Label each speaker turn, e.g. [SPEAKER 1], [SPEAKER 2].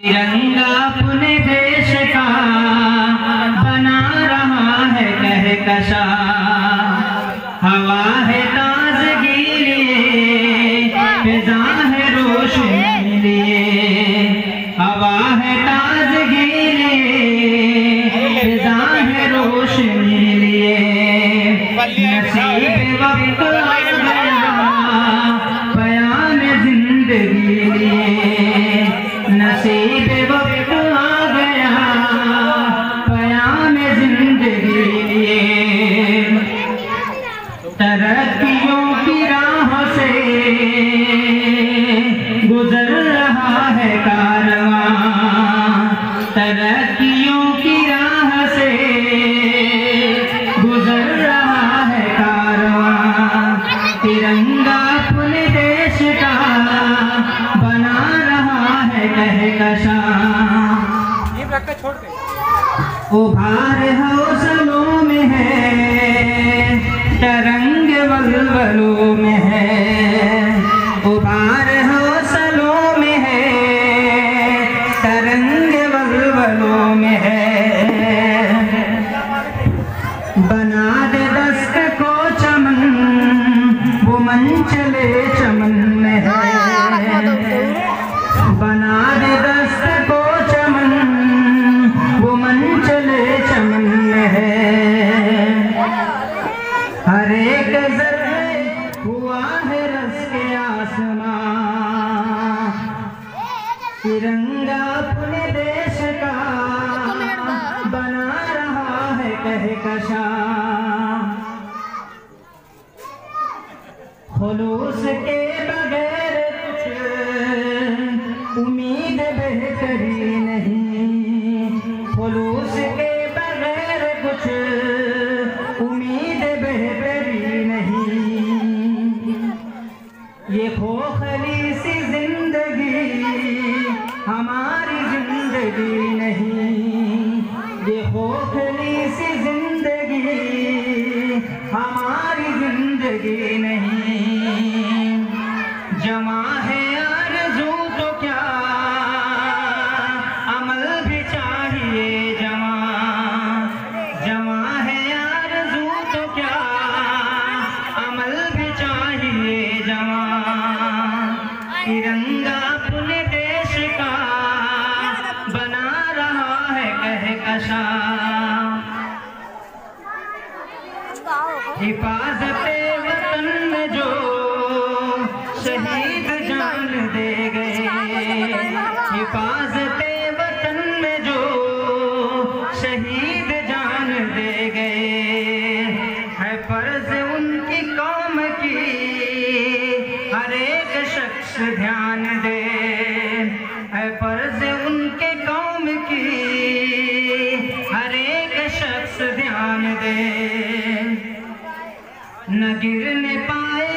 [SPEAKER 1] तिरंगा अपने देश का बना रहा है कहकशा, हवा है ताजगी लिए, फिजा है रोशनी लिए, हवा है ताजगी लिए, फिजा है रोशनी लिए। नसीब वक्त आ गया बयान जिंदगी लिए, नसीब वक्त आ गया बयान जिंदगी लिए। तरक्कियों की राह से गुजर रहा है कारवां, तरक्कियों की राह से गुजर रहा है कारवां। तिरंगा अपने देश का बना रहा है कहकशा, उभार हौसलों में है, तरंग वलवलों में है, उभार हौसलों में है, तरंग वलवलों में है। बना दे दस्त को चमन, वो मंचले चमन में है, बना दे दस्त को चमन, वो मंचले चमन में है। हर एक ज़र्रे हुआ है रस के आसमां, तिरंगा अपने देश का बना रहा है कहकशा। खुलूस के बगैर कुछ उम्मीद बेहतरी नहीं, खुलूस के बगैर कुछ उम्मीद बेहतरी नहीं। ये खोखली सी जिंदगी हमारी जिंदगी नहीं, ये खोखली सी जिंदगी हमारी जिंदगी नहीं। जमा है आरज़ू तो क्या अमल भी चाहिए जमा, जमा है आरज़ू तो क्या अमल भी चाहिए जमा। तिरंगा अपने देश का बना रहा है कहकशा, हिफाज़ते वतन में जो शहीद जान दे गए, हिफाज़ते वतन में जो शहीद जान दे गए। है फर्ज उनकी कौम की हर एक शख्स ध्यान दे, है फर्ज उनके कौम की हर एक शख्स ध्यान दे। न गिरने पाए